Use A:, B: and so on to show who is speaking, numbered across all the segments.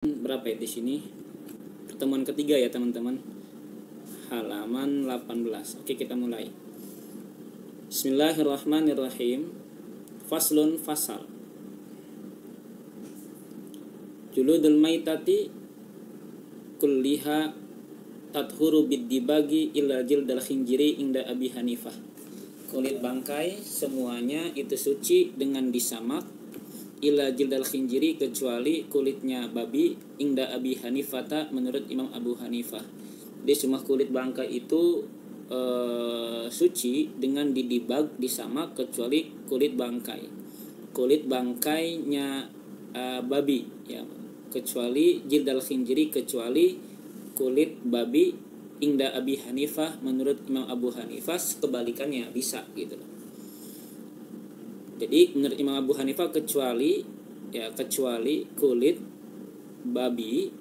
A: Berapa ya di sini? Pertemuan ketiga ya teman-teman. Halaman 18. Oke, kita mulai. Bismillahirrahmanirrahim. Faslun fasal. Juludul maitati kulliha tathuru biddibagi illa jildal khinjiri inda Abi Hanifah. Kulit bangkai semuanya itu suci dengan disamak illa jildal khinjiri kecuali kulitnya babi inda Abi Hanifah menurut Imam Abu Hanifah. Jadi semua kulit bangkai itu suci dengan didibag disamak kecuali kulit bangkai. Kulit bangkainya babi ya, kecuali jildal khinjiri kecuali kulit babi inda Abi Hanifah menurut Imam Abu Hanifah kebalikannya bisa gitu. Jadi menurut Imam Abu Hanifah kecuali kulit babi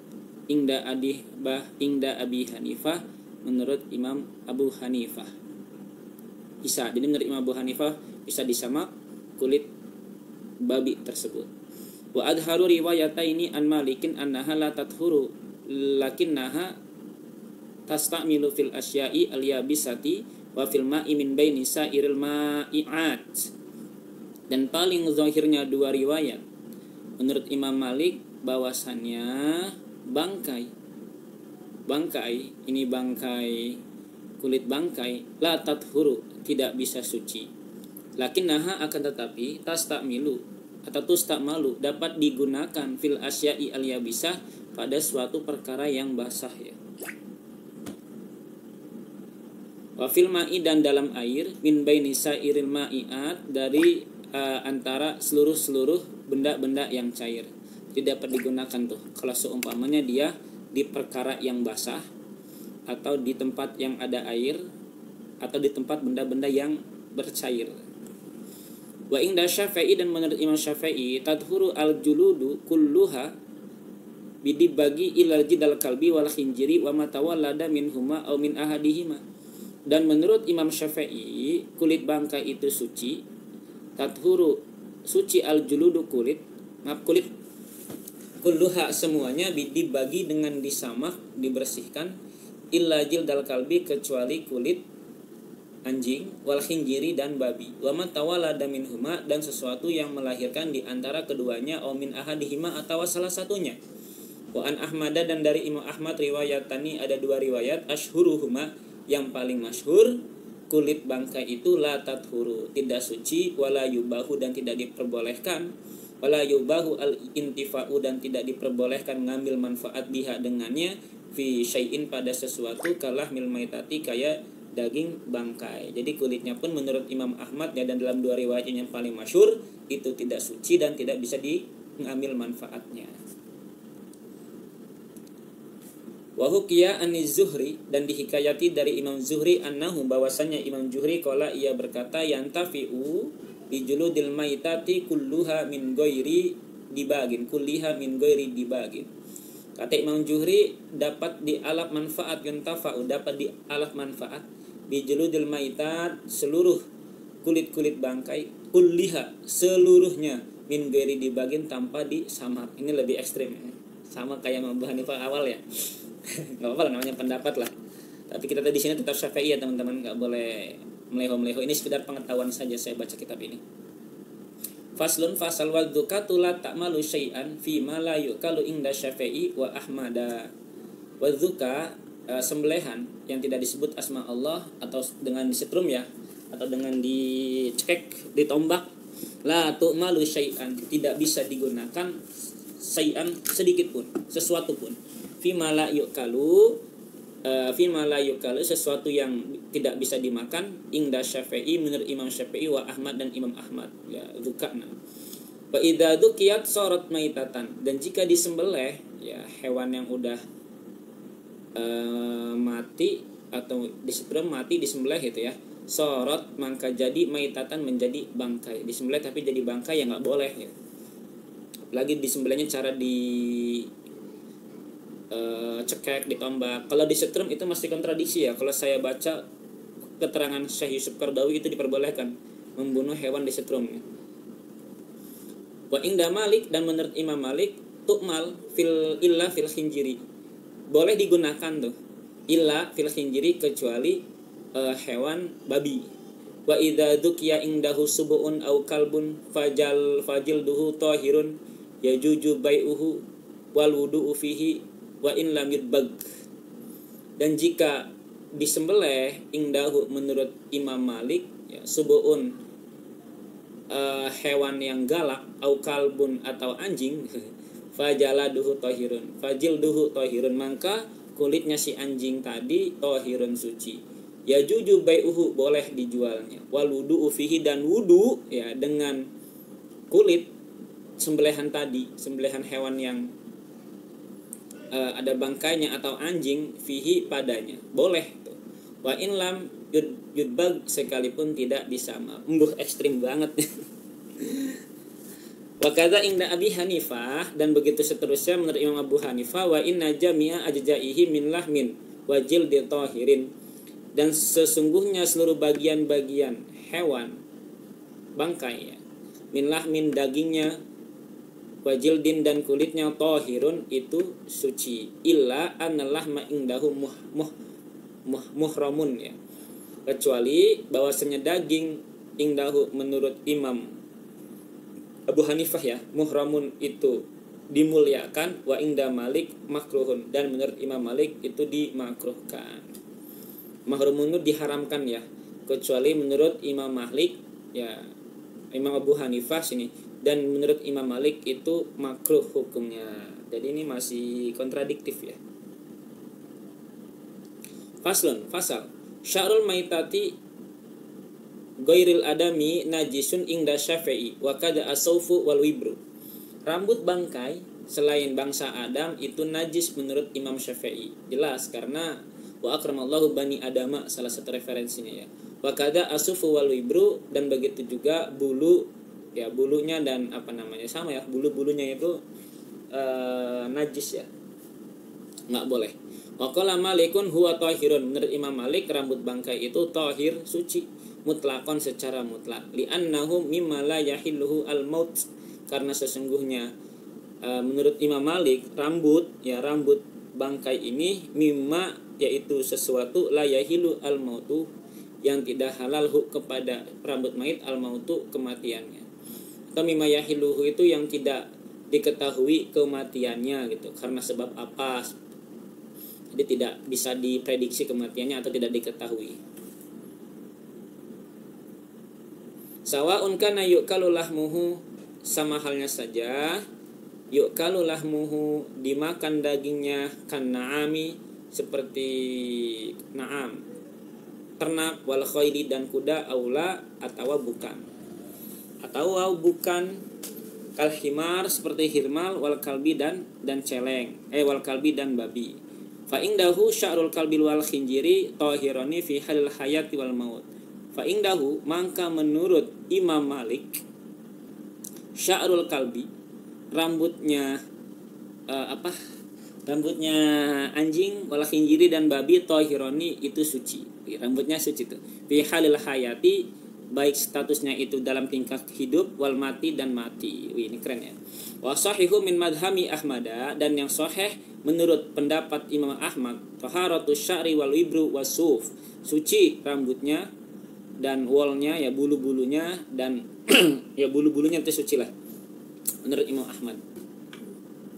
A: inda Abi Hanifah menurut Imam Abu Hanifah bisa. Jadi menurut Imam Abu Hanifah bisa disamak kulit babi tersebut. Wa adharu riwayataini an Malikin annaha la tathuru lakinnaha tasta'milu fil asya'i al-yabisati wa fil ma'i min baini sa'iril ma'i'at. Dan paling zahirnya dua riwayat menurut Imam Malik bahwasannya bangkai ini bangkai kulit bangkai la tathuru tidak bisa suci, lakinnaha akan tetapi tasta'milu atau tusta'malu dapat digunakan fil asya'i al-yabisah pada suatu perkara yang basah ya. Wa fil ma'i dan dalam air min baini sa'iril ma'i'at dari antara seluruh benda-benda yang cair. Jadi dapat digunakan tuh kalau seumpamanya dia di perkara yang basah atau di tempat yang ada air atau di tempat benda-benda yang bercair. Wa inda Syafi'i dan menurut Imam Syafi'i tadhuru al-juludu kulluha bidibagi ilal jidal kalbi wal khinjiri wa matawallada minhuma aw min ahadihima. Dan menurut Imam Syafi'i kulit bangkai itu suci, tathuru suci al-juludu kulit kulluha semuanya dibagi dengan disamak dibersihkan illa jildal kalbi kecuali kulit anjing wal khinjiri dan babi wa ma tawallada minhuma dan sesuatu yang melahirkan di antara keduanya au min ahadihima atau salah satunya. Wa an Ahmad dan dari Imam Ahmad riwayatani ada dua riwayat asyhuruhuma yang paling masyhur kulit bangkai itu la tathuru tidak suci wala yubahu dan tidak diperbolehkan wala yubahu al intifa'u dan tidak diperbolehkan mengambil manfaat biha dengannya fi syai'in pada sesuatu kalah mil maitati kayak daging bangkai. Jadi kulitnya pun menurut Imam Ahmad ya dan dalam dua riwayat yang paling masyhur itu tidak suci dan tidak bisa diambil manfaatnya. Wa hukiya an-Zuhri dan dihikayati dari Imam Zuhri annahu bahwasanya Imam Zuhri qala ia berkata yantafi'u bi juludil maitati kulluha min ghairi dibagin kata Imam Zuhri dapat dialap manfaat yantafa'u dapat dialap manfaat bi juludil maitat seluruh kulit-kulit bangkai kulliha seluruhnya min ghairi dibagin tanpa disamak. Ini lebih ekstrim ya. Sama kayak Abu Hanifah awal ya. Nggak apa-apa lah, namanya pendapat lah. Tapi kita di sini tetap Syafi'i ya teman-teman, nggak boleh meleho-meleho. Ini sekedar pengetahuan saja saya baca kitab ini. Faslun fasal wal dzukatu la ta'malu syai'an fi ma la yukalu inda Syafi'i wa Ahmada. Wa dzuka sembelihan yang tidak disebut asma Allah atau dengan disetrum ya atau dengan dicekek, ditombak. La tu'malu syai'an tidak bisa digunakan syai'an sedikit pun, sesuatu pun. Fima la yukalu sesuatu yang tidak bisa dimakan inda Syafi'i menurut Imam Syafi'i wa Ahmad dan Imam Ahmad ya dzukana. Wa idza dzukiyat sarat maitatan dan jika disembelih ya hewan yang udah mati atau disetrum mati disembelih itu ya sarat maka jadi maitatan menjadi bangkai disembelih tapi jadi bangkai ya nggak boleh ya. Lagi disembelihnya cara di cekek, ditombak. Kalau disetrum itu masih kontradiksi ya. Kalau saya baca keterangan Syekh Yusuf Qaradawi itu diperbolehkan membunuh hewan disetrum. Wa inda Malik dan menurut Imam Malik tukmal illa fil khinjiri, boleh digunakan tuh illa fil khinjiri kecuali hewan babi. Wa idza dukiya indahu subuun au kalbun fajilduhu tahirun yajuju bai'uhu wal wudu'u fihi wa in lam yudbag. Dan jika disembelih indahu menurut Imam Malik ya, subuun hewan yang galak, au kalbun atau anjing, fajaladuhu tahirun, fajilduhu tahirun, maka kulitnya si anjing tadi tahirun suci. Ya juju bai'uhu, boleh dijualnya. Wal wudu'u fihi, dan wudu ya dengan kulit sembelihan tadi, sembelihan hewan yang ada bangkainya atau anjing, fihi padanya, boleh tuh. Wa in lam yudbag, sekalipun tidak disama. Ekstrim banget. Wa kadza inda Abi Hanifah, dan begitu seterusnya menurut Imam Abu Hanifah. Wa inna jami'a ajza'ihi min lahmin wa jildi tahirin, dan sesungguhnya seluruh bagian-bagian hewan bangkai ya, min lahmin dagingnya, wajildin dan kulitnya, tahirun itu suci, illa annallah ma indahu muhramun ya, kecuali bahwasanya daging indahu menurut Imam Abu Hanifah ya, muhramun itu dimuliakan, wa inda Malik makruhun, dan menurut Imam Malik itu dimakruhkan. Mahrumun itu diharamkan ya, kecuali menurut Imam Malik ya, Imam Abu Hanifah sini, dan menurut Imam Malik itu makruh hukumnya. Jadi ini masih kontradiktif ya. Fasal sya'rul maitati ghairil adami najisun inda Syafi'i wa kada asaufu wal wibru. Rambut bangkai selain bangsa Adam itu najis menurut Imam Syafi'i. Jelas karena wa akramallahu bani adama, salah satu referensinya ya. Wa kada asufu wal wibru, dan begitu juga bulu ya, bulunya dan sama ya, bulu-bulunya itu najis ya, nggak boleh. Wa qala Malikun huwa tahirun, menurut Imam Malik rambut bangkai itu tahir, suci, mutlakon secara mutlak. Li'annahu mimma la yahilluhu al-maut, karena sesungguhnya menurut Imam Malik rambut bangkai ini mimma, yaitu sesuatu la yahilu al-mautu, yang tidak halal kepada rambut mayit, al-mautu kematiannya, atau mimma yahiluhu itu yang tidak diketahui kematiannya gitu, karena sebab apa, jadi tidak bisa diprediksi kematiannya atau tidak diketahui. Sawa'un kana yu'kalu lahmuhu, sama halnya saja yu'kalu lahmuhu, dimakan dagingnya, kan na'ami, seperti na'am ternak, wal khayli dan kuda, aula atau bukan kal himar seperti hirmal, wal kalbi dan celeng, wal kalbi dan babi. Fa indahu sya'rul kalbi wal khinjiri tahirani fi halil hayati wal maut. Fa indahu, maka menurut Imam Malik, sya'rul kalbi, rambutnya rambutnya anjing, wal khinjiri dan babi, tahirani itu suci, rambutnya suci itu fi halil hayati, baik statusnya itu dalam tingkah hidup, wal mati dan mati. Wih, ini keren ya. Wa sahihu min madhami Ahmada, dan yang sahih menurut pendapat Imam Ahmad, taharatu sya'ri wal wibru wasuf, suci rambutnya dan wolnya ya, bulu-bulunya dan ya bulu-bulunya itu suci lah menurut Imam Ahmad,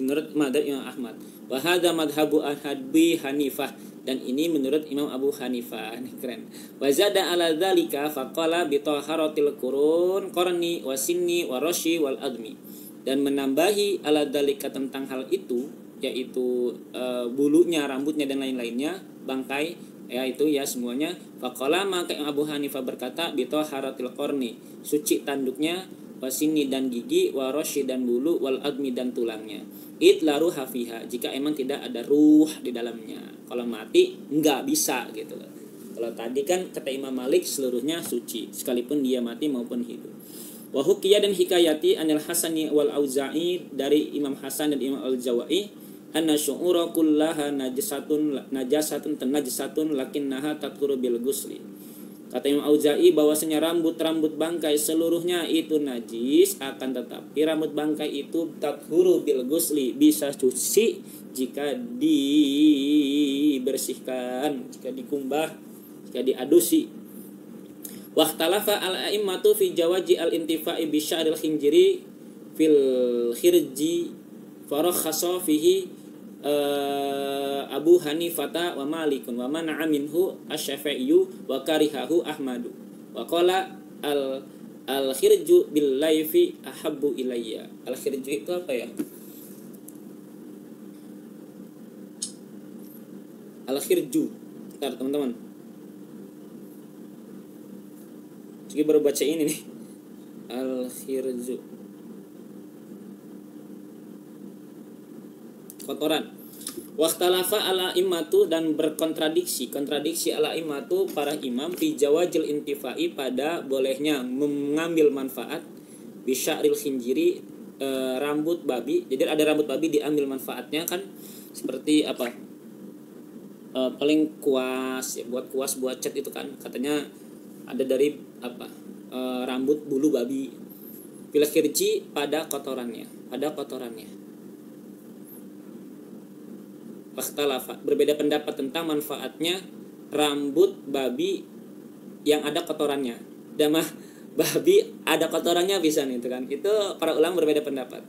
A: menurut madhab Imam Ahmad. Wa hadza madhabu Abi Hanifah, dan ini menurut Imam Abu Hanifah. Ini keren. Wa zada ala dzalika faqala bi taharatil qurun qarni wa sinni wa rashi wal admi, dan menambahi ala dzalika tentang hal itu, yaitu bulunya, rambutnya dan lain-lainnya, bangkai ya itu ya semuanya. Faqala, maka Abu Hanifah berkata, bi taharatil qarni, suci tanduknya, wasini dan gigi, waroshi dan bulu, wal admi dan tulangnya. Itlaru hafiha, jika emang tidak ada ruh di dalamnya. Kalau mati nggak bisa gitu. Kalau tadi kan kata Imam Malik seluruhnya suci, sekalipun dia mati maupun hidup. Wa hukiya, dan hikayati anil Hasani wal Auza'i, dari Imam Hasan dan Imam Al-Jawa'i, anna syu'ura kullaha najasatun lakinnaha tathuru bil ghusli, Kata Imam Auza'i bahwasanya rambut-rambut bangkai seluruhnya itu najis, akan tetapi rambut bangkai itu tathuru bil ghusli, bisa suci jika dibersihkan, jika dikumbah, jika diadusi. Waqtalafa al-a'immatu fi jawaji al-intifa'i bi sya'ril khinjiri fil khirji farakhasa fihi Abu Hanifata wa Malikun wa mana'a minhu asy-Syafi'iyyu wa karihahu Ahmadu wa qala al-khirju bil laifi ahabbu ilayya. Al-khirju itu apa ya? Al-khirju. Bentar teman-teman. Jadi baru baca ini nih. Al-khirju. Kotoran. Waqtalafa ala imatu, dan kontradiksi ala imatu para imam fi jawazil intifai, pada bolehnya mengambil manfaat bisya'ril khinjiri, rambut babi. Jadi ada rambut babi diambil manfaatnya kan, seperti apa? Paling kuas ya, buat kuas, buat cat itu kan katanya ada dari apa? Rambut bulu babi. Fil khirji, pada kotorannya. Wakhtalafa, berbeda pendapat tentang manfaatnya rambut babi yang ada kotorannya. Damah babi ada kotorannya bisa nih itu kan. Itu para ulama berbeda pendapat.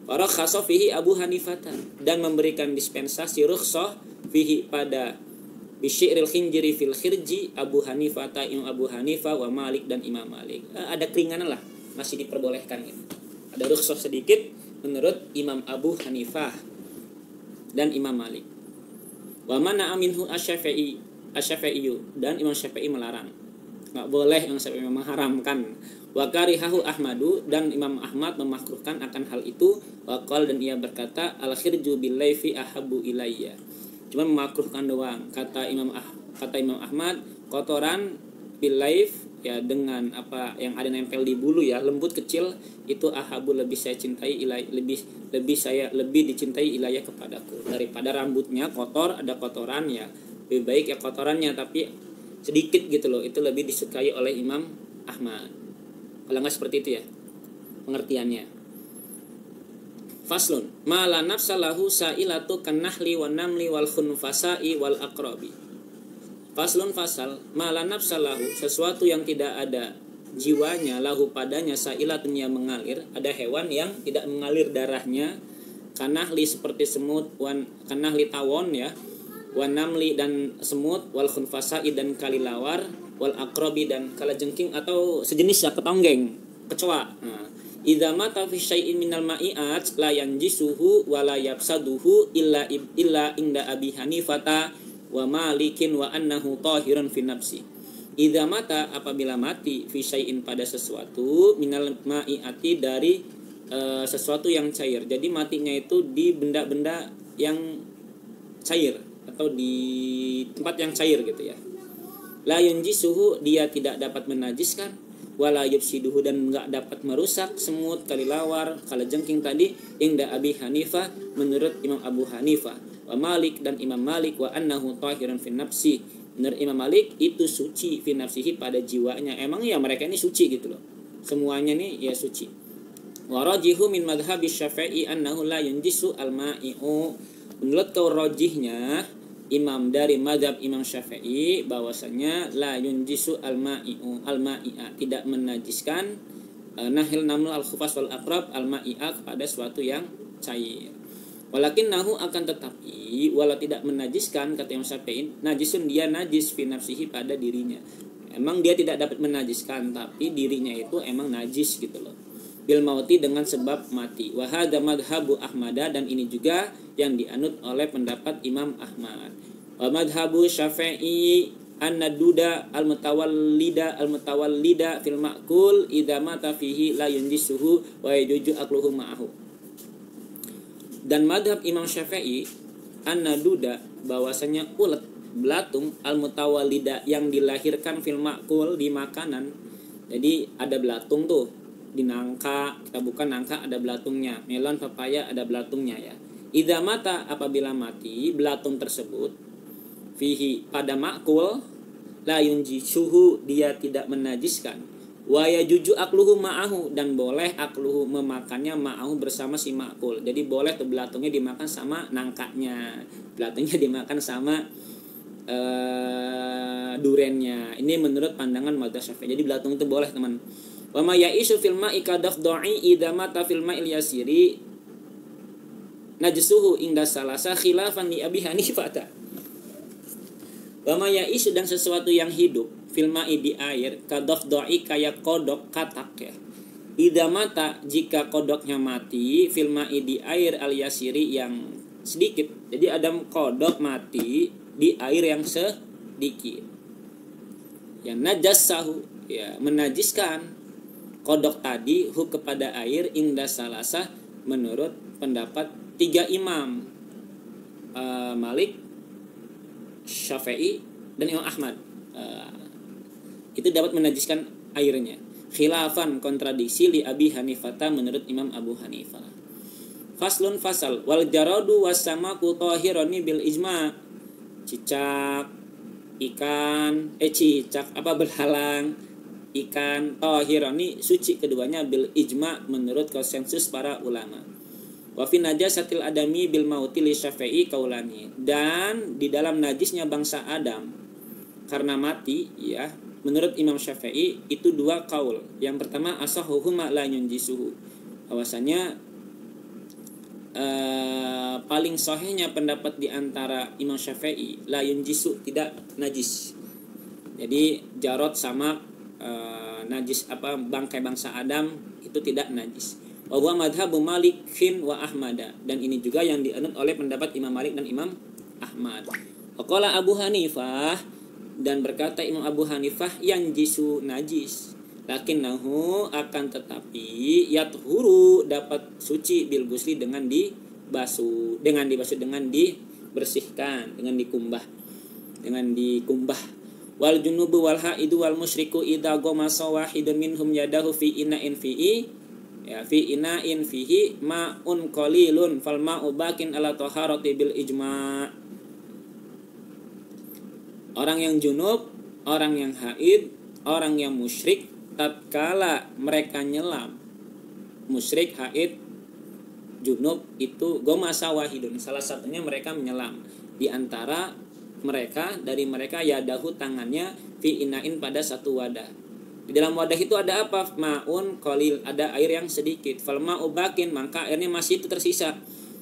A: Farakhasa fihi Abu Hanifah, dan memberikan dispensasi rukhsah fihi pada bisyi'ril khinjiri fil khirji Abu Hanifah, Imam Abu Hanifah wa Malik, dan Imam Malik. Ada keringanan lah, masih diperbolehkan gitu. Ada rukhsah sedikit menurut Imam Abu Hanifah dan Imam Malik. Wa mana'a minhu asy-Syafi'iyyu, dan Imam Syafi'i melarang. Enggak boleh, Imam Syafi'i mengharamkan. Wa karihahu Ahmadu, dan Imam Ahmad memakruhkan akan hal itu. Wa qala, dan ia berkata, al-khirju bil laifi ahabbu ilayya. Cuma memakruhkan doang. Kata Imam Ahmad, kotoran bil laif ya, dengan apa yang ada nempel di bulu ya, lembut kecil, itu ahabu, lebih saya cintai ilai, lebih dicintai ilayah kepadaku, daripada rambutnya kotor, ada kotoran ya, lebih baik ya kotorannya tapi sedikit gitu loh, itu lebih disukai oleh Imam Ahmad. Kalau nggak seperti itu ya pengertiannya. Faslun ma la nafsa lahu sa'ilatu kanahli wan namli wal khunfasa'i wal aqrabi. Faslun fasal, ma la nafsa lahu, sesuatu yang tidak ada jiwanya, lahu padanya, sa'ilatun yang mengalir, ada hewan yang tidak mengalir darahnya, kanahli seperti semut, kanahli tawon ya, wan namli dan semut, wal khunfasa'i dan kalilawar, wal aqrabi dan kalajengking atau sejenis ya, ketonggeng, kecoa. Nah, idza mata fi syai'in minal ma'iat la yanjisuhu wa la yafsaduhu illa inda Abi Hanifata wa Malikin wa annahu tahirun fi nafsi. Idza mata, apabila mati, fi syai'in pada sesuatu, minal ma'iati dari sesuatu yang cair. Jadi matinya itu di benda-benda yang cair atau di tempat yang cair gitu ya. La yanjisuhu, dia tidak dapat menajiskan, wala yufsiduhu, dan enggak dapat merusak, semut, kalilawar, kalajengking tadi, inda Abi Hanifah, menurut Imam Abu Hanifah, wa Malik, dan Imam Malik, wa annahu tahirun fi nafsi, menurut Imam Malik itu suci fi nafsihi, pada jiwanya. Emang ya mereka ini suci gitu loh, semuanya nih ya suci. Wa rajihu min madhhabi Syafi'i annahu la yanjisu al-ma'i'u, menurut kaul rajihnya imam dari madhab Imam Syafi'i bahwasanya la yunjisu al-ma'i'a, tidak menajiskan nahil namul al-khufas wal aqrab al-ma'i'a, kepada suatu yang cair. Walakin nahu, akan tetapi walau tidak menajiskan, kata Imam Syafi'i, najisun, dia najis fi nafsihi, pada dirinya. Emang dia tidak dapat menajiskan, tapi dirinya itu emang najis gitu loh. Bil mauti, dengan sebab mati. Wa hadza madhhabu Ahmada, dan ini juga yang dianut oleh pendapat Imam Ahmad. Wa madhhabu Syafi'i an-naduda al-mutawallida fil ma'kul idza mata fihi la yunjisuhu wa yajuju akluhu ma'ahu. Dan madhab Imam Syafi'i an-naduda, bahwasanya ulet, belatung, al-mutawallida, yang dilahirkan fil ma'kul, di makanan. Jadi ada belatung tuh di nangka, kita bukan nangka ada belatungnya, melon, pepaya ada belatungnya ya. Idza mata, apabila mati belatung tersebut, fihi, pada ma'kul, la yunjisuhu, dia tidak menajiskan, wa yajuju akluhu ma'ahu, dan boleh akluhu memakannya ma'ahu bersama si ma'kul. Jadi boleh tuh belatungnya dimakan sama nangkanya, belatungnya dimakan sama durennya. Ini menurut pandangan madzhab Syafi'i. Jadi belatung itu boleh, teman. Wa ma ya'isu fil ma'i kadafdha'i idza mata fil ma'il yasiri najsuhu inda salasa khilafan li Abi Hanifah. Wa ma ya'isu, dan sesuatu yang hidup fil ma'i di air kadafdha'i kayak kodok katak ya. Idza mata, jika kodoknya mati, fil ma'i di air al yasiri yang sedikit. Jadi ada kodok mati di air yang sedikit. Yang najassahu, ya menajiskan kodok tadi hu kepada air inda salasah menurut pendapat 3 imam, Malik, Syafi'i, dan Imam Ahmad. Itu dapat menajiskan airnya. Khilafan, kontradiksi, li Abi Hanifah menurut Imam Abu Hanifah. Faslun fasal wal jaradu wasamaku tahirani bil ijma. Cicak, ikan, belalang, ikan, tahirani suci keduanya bil ijma menurut konsensus para ulama. Wa fi najasatil adami bil mauti li Syafi'i kaulani, dan di dalam najisnya bangsa Adam karena mati ya, menurut Imam Syafi'i itu 2 kaul. Yang pertama asahuhuma la yunjisuhu, bahwasanya paling sahihnya pendapat di antara Imam Syafi'i la yunjisu, tidak najis. Jadi jarot sama najis bangkai bangsa Adam itu tidak najis. Wa huwa madhabu Malikin wa Ahmada, dan ini juga yang dianut oleh pendapat Imam Malik dan Imam Ahmad. Qala Abu Hanifah, dan berkata Imam Abu Hanifah yang jisu najis, lakinnahu akan tetapi yathuru dapat suci bil gusli dengan dibasuh, dengan dibersihkan, dengan dikumbah. Wal junubu wal haidu wal musyriku idza ghamasa wahidun minhum yadahu fi ina'in fihi ma'un qalilun fal ma'u bakin ala taharati bil ijma'. Orang yang junub, orang yang haid, orang yang musyrik, tatkala mereka nyelam, musyrik, haid, junub itu ghamasa wahidun, salah satunya mereka menyelam, di antara mereka, dari mereka yadahu tangannya fi ina'in pada satu wadah. Di dalam wadah itu ada apa? Ma'un qalil, ada air yang sedikit. Fal ma'u bakin, maka airnya masih itu tersisa.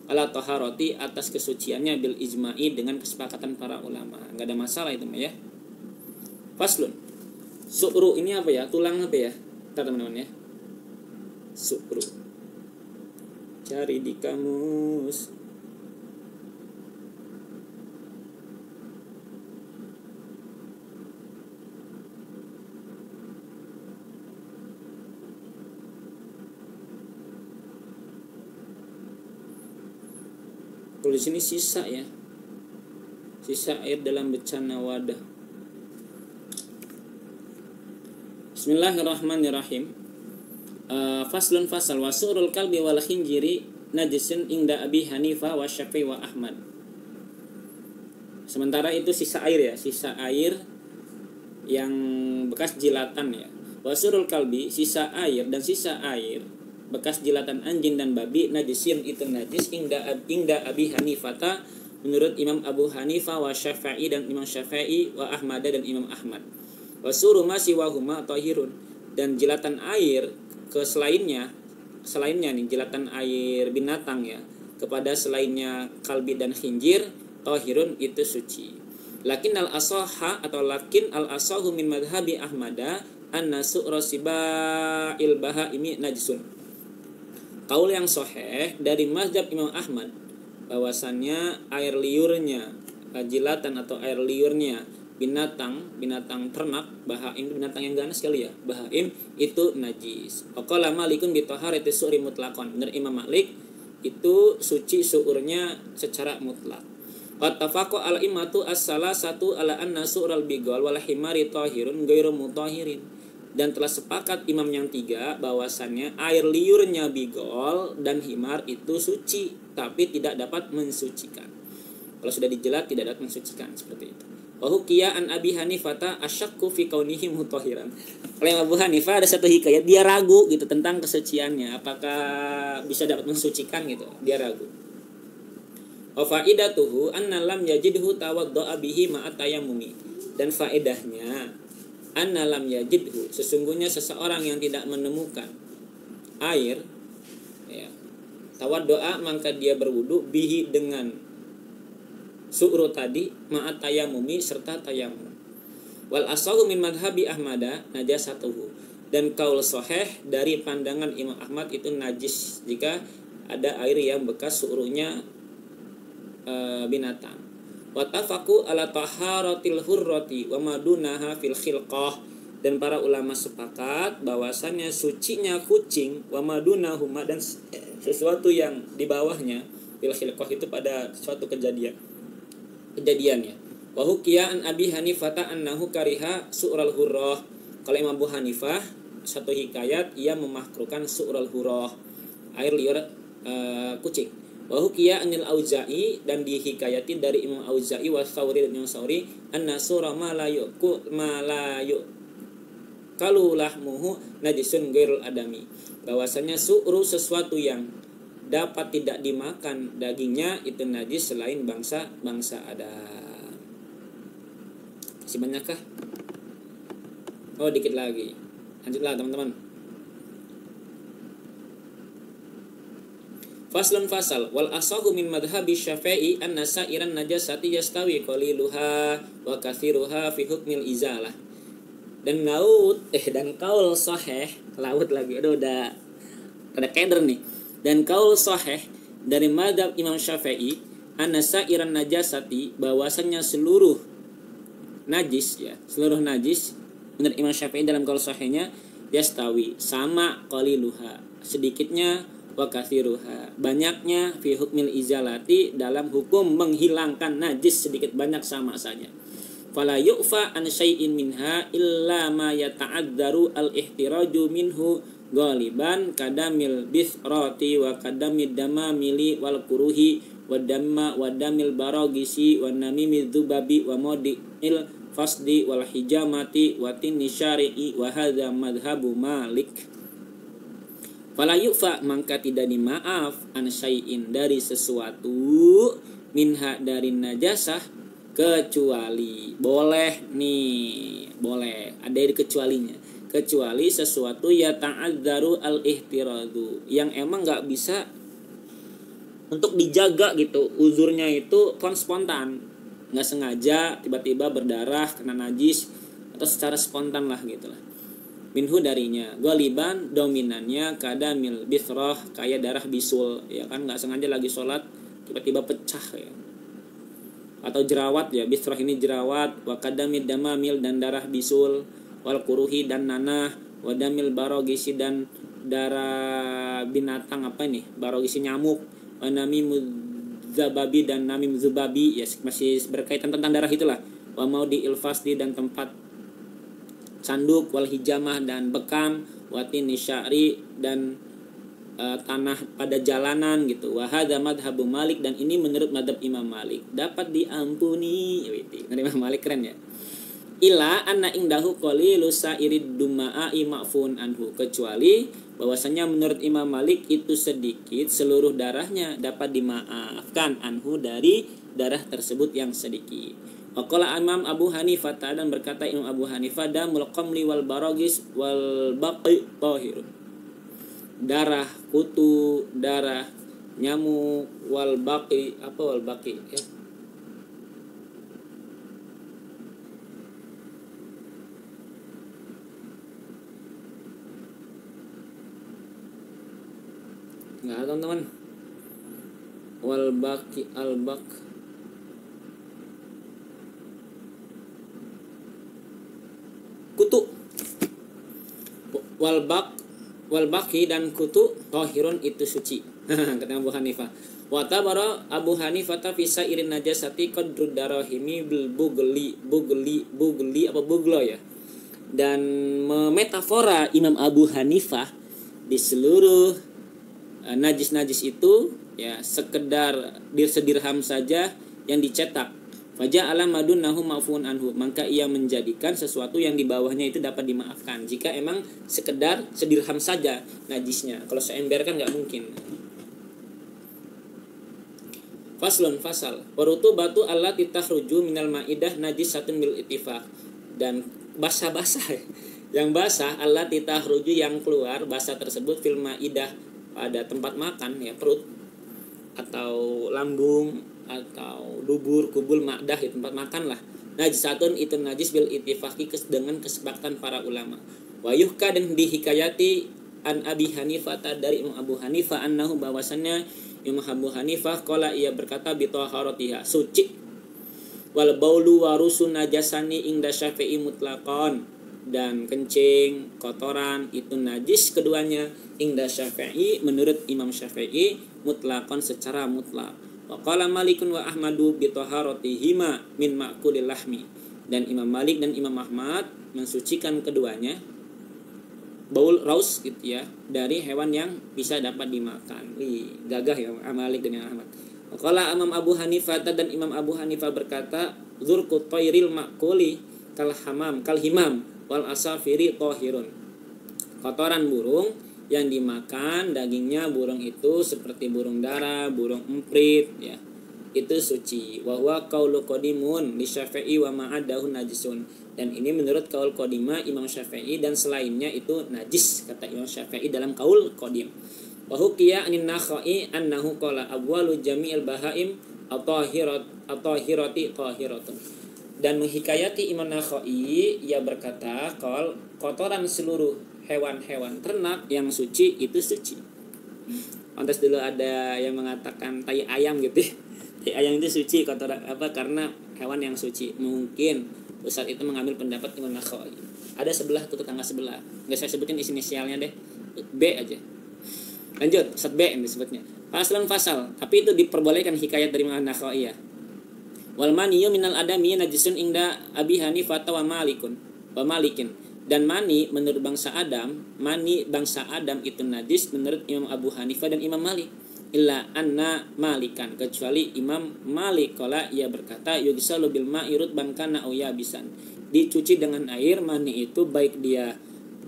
A: Ala taharati, atas kesuciannya bil ijma'i, dengan kesepakatan para ulama. Enggak ada masalah itu mah ya. Faslun. Su'ru ini apa ya? Tulang apa ya? Entar teman-teman ya. Su'ru. Cari di kamus. Kalau di sini sisa ya, sisa air dalam bencana wadah. Bismillahirrahmanirrahim. Faslun fasal wasurul kalbi wal khinjiri najisun inda Abi Hanifah wa Syafi'i wa Ahmad. Sementara itu sisa air ya, sisa air yang bekas jilatan ya. Wasurul kalbi, sisa air, dan sisa air bekas jilatan anjing dan babi najisin itu najis inda Abi Hanifah menurut Imam Abu Hanifah wa Syafi'i dan Imam Syafi'i wa Ahmad dan Imam Ahmad. Wasuru ma siwahuma tahirun, dan jilatan air ke selainnya nih, jilatan air binatang ya, kepada selainnya kalbi dan khinjir, tahirun itu suci. Lakin al asahu min madhabi Ahmada anna su'ra siba'il bahaimi najisun. Kaul yang sahih dari mazhab Imam Ahmad, bahwasannya air liurnya, jilatan atau air liurnya binatang ternak, bahaim binatang yang ganas sekali ya, bahaim itu najis. Qala Malikun bi taharati su'ri mutlaqan. Menurut Imam Malik itu suci su'urnya secara mutlak. Wa tafaqqa al imatu as-salasatu ala anna su'ral bigol wal himari tahirun ghairu mutahirin. Dan telah sepakat imam yang 3 bahwasannya air liurnya bigol dan himar itu suci, tapi tidak dapat mensucikan. Kalau sudah dijelat tidak dapat mensucikan, seperti itu. Wa hukiya an Abi Hanifah asyakku fi kaunihi mutahhiran. Oleh Abu Hanifah ada satu hikayat, dia ragu gitu tentang kesuciannya, apakah bisa dapat mensucikan gitu, dia ragu. Wa faidatuhu anna lam yajidhu tawaddu'a bihi ma'a tayammumi. Dan faedahnya anna lam yajidhu, sesungguhnya seseorang yang tidak menemukan air ya, tawaddu'a maka dia berwudu bihi dengan su'ru tadi ma'at tayamumi serta tayamum. Wal asahu min madhabi Ahmada najasatuhu. Dan kaul sahih dari pandangan Imam Ahmad itu najis jika ada air yang bekas su'runya binatang. Wa tafaqu ala taharatil hurrati wa madunaha fil khilqah. Dan para ulama sepakat bahwasannya sucinya kucing wa madunahuma dan sesuatu yang di bawahnya fil khilqah itu pada suatu kejadiannya. Wa hukiya an Abi Hanifah annahu kariha su'ral hurrah. Kalau Imam Abu Hanifah satu hikayat ia memakruhkan su'ral hurrah, air liur kucing. Wa hukiya anil Auza'i, dan dihikayati dari Imam Auza'i wa Tsauri dan Imam Tsauri anna sura ma la kalu lahmuhu najisun ghairul adami. Bahwasanya su'ru sesuatu yang dapat tidak dimakan dagingnya itu najis selain bangsa Adam. Masih banyakkah? Oh, dikit lagi. Lanjutlah teman-teman. Faslun fasal wal asahu min madhhabi Syafi'i anna sa'iran najasati yastawi qaliluha wa katsiruha fi hukmil izalah. Dan kaul sahih, laut lagi. Aduh, udah ada keder nih. Dan kaul sahih dari mazhab Imam Syafi'i anna sa'iran najasati, bahwasannya seluruh najis menurut Imam Syafi'i dalam kaul sahihnya yastawi sama qaliluha sedikitnya wa katsiruha banyaknya fi hukmil izalati dalam hukum menghilangkan najis sedikit banyak sama saja. Fala yu'fa an syai'in minha illa ma yata'adzaru al-ihtiraju minhu ghaliban kadamil bisrati wa kadamid damamili wal kuruhi wa damil baragisi wa namimid dzubabi wa modil fasdi wal hijamati wa tinni syari'i wa hadza madhhabu Malik. Fala yu'fa maka tidak dimaaf an syai'in dari sesuatu minha dari najasah kecuali boleh ada kecualinya, kecuali sesuatu ya ta'adzaru al-ihtiradu yang emang nggak bisa untuk dijaga gitu, uzurnya itu spontan, nggak sengaja tiba-tiba berdarah kena najis atau secara spontan lah gitulah. Minhu darinya ghaliban dominannya kadamil bisroh kayak darah bisul ya kan, nggak sengaja lagi sholat tiba-tiba pecah ya, atau jerawat ya, bisroh ini jerawat, wa kadamid damamil dan darah bisul, wal kuruhi dan nanah, wa damil barogisi dan darah binatang barogisi nyamuk, wa namim zubabi dan namim zubabi ya, masih berkaitan tentang darah itulah, wa maudi ilfasdi dan tempat canduk, wal hijamah dan bekam, wa tinni sya'ri dan tanah pada jalanan gitu. Wa hadza madhhabu Malik, dan ini menurut madhab Imam Malik dapat diampuni. Imam Malik keren ya. Ila anna indahu qalilu sa'irid duma'i ma'fun anhu, kecuali bahwasanya menurut Imam Malik itu sedikit seluruh darahnya dapat dimaafkan anhu dari darah tersebut yang sedikit. Waqala Imam Abu Hanifah, dan berkata Imam Abu Hanifah damul qamli wal baragis wal baqi tahir, darah kutu, darah nyamuk, wal baqi ya, nggak teman-teman, wal baqi al baq kutu, wal baqi dan kutu tahirun itu suci. Kata Abu Hanifah. Wa tabara Abu Hanifah fi sa'irin najasati qadrud darahimi bil bugli apa buglo ya. Dan memetafora Imam Abu Hanifah di seluruh najis-najis itu ya sekedar sedirham saja yang dicetak. Faja'ala madunnahu ma'fuun anhu, maka ia menjadikan sesuatu yang di bawahnya itu dapat dimaafkan jika emang sekedar sedirham saja najisnya. Kalau seember kan nggak mungkin. Faslun fasal warutu batu allati takhruju minal ma'idah najisatun bil ittifaq. Dan basah-basah yang basah allati takhruju yang keluar basah tersebut fil ma'idah pada tempat makan ya, perut atau lambung atau dubur, kubul, ma'dah di tempat makan lah. Najisatun itu najis bil ittifaqi dengan kesepakatan para ulama. Wa yuhka dan dihikayati an Abi Hanifah dari Imam Abu Hanifah annahu bahwasannya Imam Abu Hanifah qala ia berkata bi taharatiha suci wal baulu warusun najasani inda Syafi'i mutlaqan, dan kencing, kotoran itu najis keduanya inda Syafi'i menurut Imam Syafi'i mutlaqan secara mutlak. Wa qala Malikun wa Ahmadu bi taharatihima min ma'kulil lahmi, dan Imam Malik dan Imam Ahmad mensucikan keduanya baul raus gitu ya dari hewan yang bisa dapat dimakan. Wih, gagah ya Malik dan Imam Ahmad. Wa qala Imam Abu Hanifah dan Imam Abu Hanifah berkata zurqut tayril ma'kuli kal himam wal asafiri tahirun. Kotoran burung yang dimakan dagingnya burung itu seperti burung dara, burung emprit ya. Itu suci. Wa huwa qaulu qadimun li Syafi'i wa ma'adahu najisun. Dan ini menurut kaul qadimah Imam Syafi'i dan selainnya itu najis kata Imam Syafi'i dalam kaul qadim. Wa hukiya anin Nakhai annahu qala awwalu jami'il bahaim at-tahirati tahiratun. Dan menghikayati Imam Nakhai ia berkata kalau kotoran seluruh hewan-hewan ternak yang suci itu suci. Pantas dulu ada yang mengatakan tai ayam gitu ya. Tai ayam itu suci kotoran apa karena hewan yang suci. Mungkin Ustaz itu mengambil pendapat Imam Nakhai. Ada sebelah tuh tetangga sebelah. Enggak saya sebutin inisialnya deh. B aja. Lanjut, Ustaz B yang disebutnya. Faslan fasal, tapi itu diperbolehkan hikayat dari Imam Nakhai ya. Wal maniyu minal adami najisun inda Abi Hanifah wa Malikin. Dan mani menurut bangsa Adam itu najis menurut Imam Abu Hanifah dan Imam Malik. Illa anna Malikan, kecuali Imam Malik qala ia berkata yughsalu bil ma'i rutban kana aw yabisan. Dicuci dengan air mani itu baik dia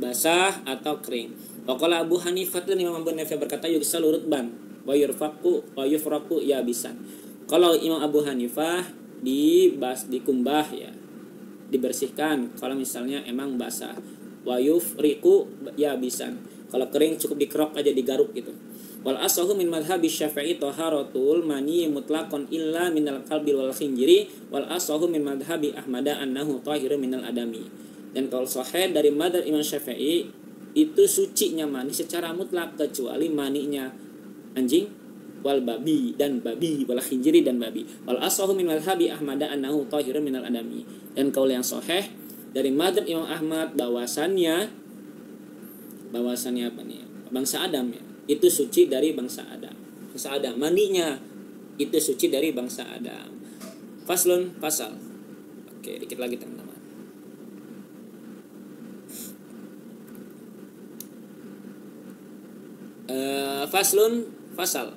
A: basah atau kering. Wa qala Abu Hanifah dan Imam Abu Hanifah berkata yughsalu rutban wa yufraqu yabisan. Kalau Imam Abu Hanifah dikumbah ya, dibersihkan kalau misalnya emang basah. Wa yufriqu yabisan. Kalau kering cukup dikerok aja, digaruk gitu. Wal asahu min madhhabi Syafi'i taharatul mani mutlaqan illa minal qalbi wal khinjiri wal asahu min madhhabi Ahmad annahu tahirun minal adami. Dan kalau sahih dari madzhab Imam Syafi'i itu sucinya mani secara mutlak kecuali maninya anjing wal babi wal khinjiri dan babi. Wal asahu min madhhabi Ahmad annahu tahirun minal adami. Dan kaul yang sahih dari madzhab Imam Ahmad bahwasannya apa nih? Bangsa Adam ya. Itu suci dari bangsa Adam. Bangsa Adam maninya itu suci dari bangsa Adam. Faslun fasal. Oke, dikit lagi teman-teman. Faslun fasal.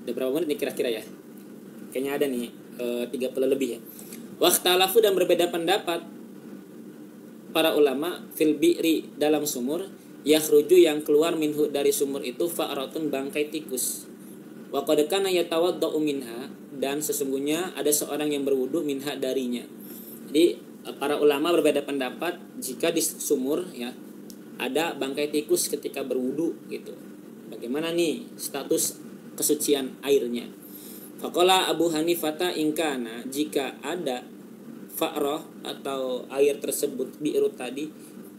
A: Udah berapa menit nih kira-kira ya? Kayaknya ada nih 30 lebih ya. Wakhtalafu dan berbeda pendapat para ulama fil bi'ri dalam sumur yakhruju yang keluar minhu dari sumur itu fa'ratun bangkai tikus. Wa qad kana yatawaddau minha, dan sesungguhnya ada seorang yang berwudu minha darinya. Jadi para ulama berbeda pendapat jika di sumur ya ada bangkai tikus ketika berwudu gitu. Bagaimana nih status kesucian airnya? Faqala Abu Hanifah ingkana, jika ada fa'rah atau air tersebut bi'ru tadi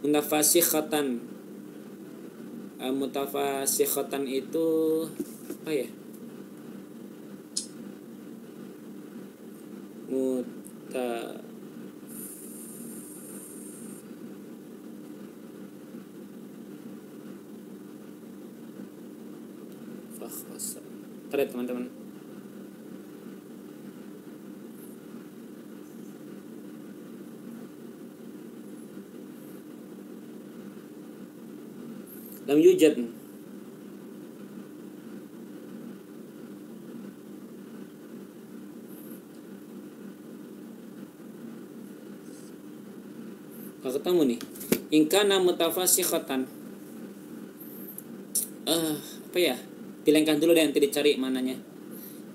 A: mutafasikhatan itu apa ya? Terlihat teman-teman. Lam yujad. Kalau ketemu nih, in kana mutafasikhatan. Apa ya? Dilengkan dulu deh, nanti dicari mananya.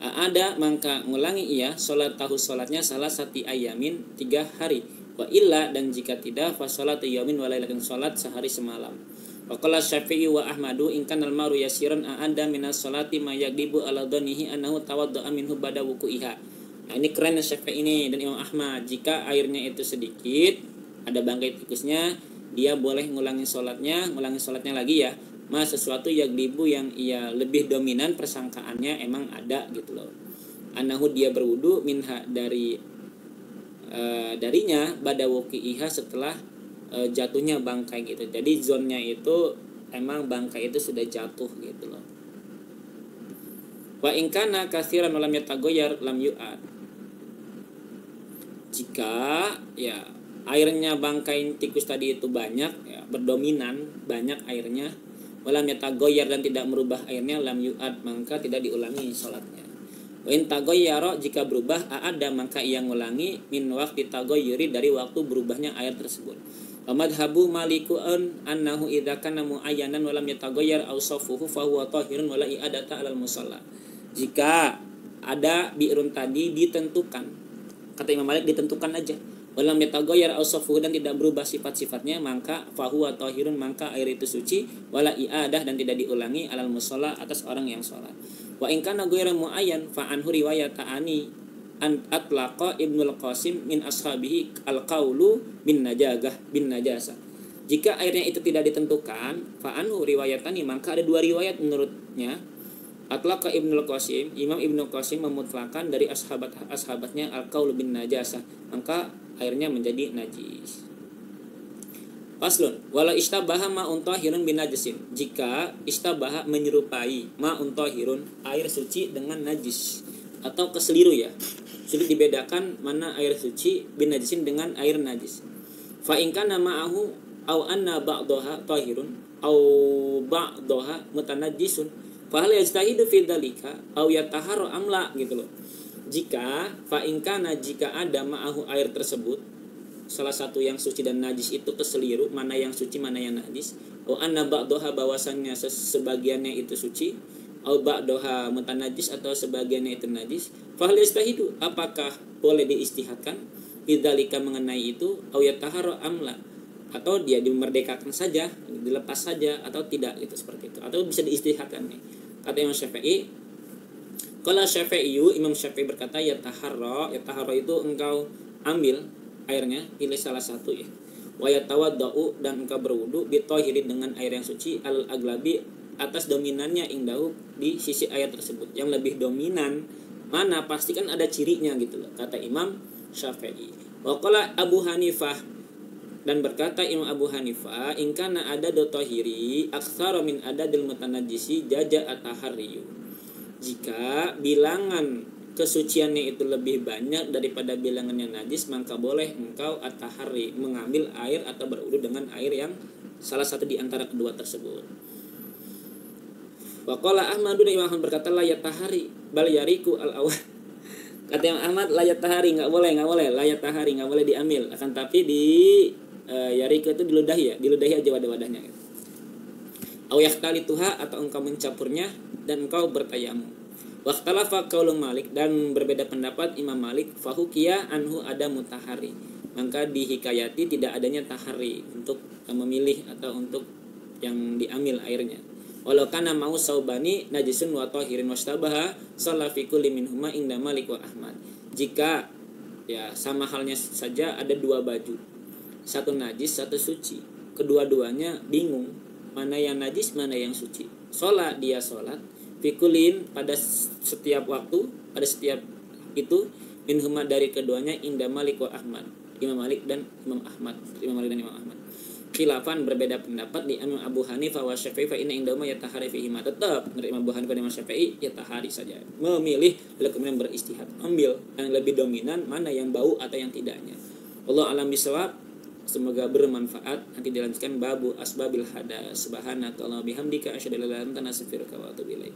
A: Ada maka ngulangi ia sholat tahu sholatnya salah satu ayamin 3 hari. Wa illa, dan jika tidak fa sholatu yamin wa lailatin, sholat sehari semalam. Wa qala Syafi'i wa Ahmadu in kana al-maru yasiran a'ada minas sholati ma yaglibu ala dhanihi annahu tawadda'a minhu ba'da wuku'iha. Nah, ini keren Syafi'i ini dan Imam Ahmad. Jika airnya itu sedikit, ada bangkai tikusnya, dia boleh ngulangi sholatnya lagi ya. Sesuatu yang dibu yang ia lebih dominan persangkaannya emang ada gitu loh. Anahu dia berwudu minha darinya bada wuki'iha setelah jatuhnya bangkai gitu. Jadi zonnya itu emang bangkai itu sudah jatuh gitu loh. Wa in kana katsiran lam yatagoyar lam yu'ad. Jika ya airnya bangkai tikus tadi itu banyak ya, berdominan banyak airnya, walam yatagoyar dan tidak merubah airnya, lam yu'ad maka tidak diulangi sholatnya. Wa in tagoyaro jika berubah ada maka ia ngulangi min waqti tagoyuri dari waktu berubahnya air tersebut. Wa madhabu malikun annahu idza kana muayyanan walam yatagoyar awsafuhu fa huwa tahirun wala i'adata 'alal musalla. Jika ada bi'run tadi ditentukan, kata Imam Malik ditentukan aja, walam yatagoyar awsafuhu dan tidak berubah sifat-sifatnya, maka fahuwa tahirun maka air itu suci, wala i'adah dan tidak diulangi alal musalla atas orang yang sholat. Wa in kana ghairu muayyan fa anhu riwayat ta'ani an atlaqa Ibnul Qasim min ashabihi al-qaulu bin najasah. Jika airnya itu tidak ditentukan, fa anhu riwayatani maka ada 2 riwayat menurutnya. Atlaqa Ibnul Qasim, Imam Ibnu Qasim memutlakan dari ashabatnya al-qaulu bin najasah, maka airnya menjadi najis. Faslun, wala istabaha ma'un tahirun bin najasin. Jika istabaha menyerupai ma'un tahirun air suci dengan najis atau keseliru ya. Sulit dibedakan mana air suci bin najasin dengan air najis. Fa in kana ma'ahu aw anna ba'daha tahirun aw ba'daha mutanajjisun fa hal yastahidu fi dzalika aw yataharru amla gitu loh. Jika fa in kana jika ada ma'ahu air tersebut salah satu yang suci dan najis itu keseliru, mana yang suci mana yang najis. Wa anna ba'daha bahwasannya sebagiannya itu suci, au ba'daha mutanajjis atau sebagiannya itu najis. Fa hal yastahidu apakah boleh diistihadkan bidzalika mengenai itu, au yataharru amla atau dia dimerdekakan saja, dilepas saja atau tidak, itu seperti itu, atau bisa diistihadkan nih. Kata Imam Syafi'i, kalau Imam Syafi'i berkata yataharra itu engkau ambil airnya, pilih salah satu ya. Wa yatawaddau dan engkau berwudu bitahiri dengan air yang suci al-aglabi atas dominannya indahu di sisi air tersebut. Yang lebih dominan mana pastikan ada cirinya gitu loh, kata Imam Syafi'i. Wa qala Abu Hanifah dan berkata Imam Abu Hanifah, in kana adadu tahiri aktsara min adadil mutanajjisi jaja at-tahriyu. Jika bilangan kesuciannya itu lebih banyak daripada bilangan yang najis, maka boleh engkau at-tahri mengambil air atau berwudu dengan air yang salah satu di antara kedua tersebut. Wa qala Ahmadu dan Imam Ahmad berkata la yatahari bal yariku al-awal. Kata Imam Ahmad la yatahari enggak boleh, la yatahari enggak boleh diambil, akan tapi di yariku itu diludahi aja wadah-wadahnya gitu. Au yahtalituha atau engkau mencampurnya dan engkau bertayamum. Waqtalafa qaulu Malik dan berbeda pendapat Imam Malik fahukiya anhu ada mutahari. Maka dihikayati tidak adanya tahari untuk memilih atau untuk yang diambil airnya. Walau kana mau saubani najisun wa tahirin wastabaha shalla fi kulli minhuma inda Malik wa Ahmad. Jika ya sama halnya saja ada 2 baju. Satu najis, satu suci. Kedua-duanya bingung mana yang najis, mana yang suci. Sholat dia sholat fikulin pada setiap waktu, pada setiap itu minhuma dari keduanya inda Malik wa Ahmad, Imam Malik dan Imam Ahmad. Khilafan berbeda pendapat di Imam Abu Hanifah wa Syafi'i fa inna indahuma yatahari fihi ma. Tetap menurut Imam Abu Hanifah dan Imam Syafi'i yatahari saja, memilih lalu kemudian beristihad, ambil yang lebih dominan mana yang bau atau yang tidaknya. Allah alam bisawab. Semoga bermanfaat. Nanti dilanjutkan babu asbabil hadas. Subhanakallahumma bihamdika asyhadu an la ilaha illa anta astaghfiruka wa atubu ilaik.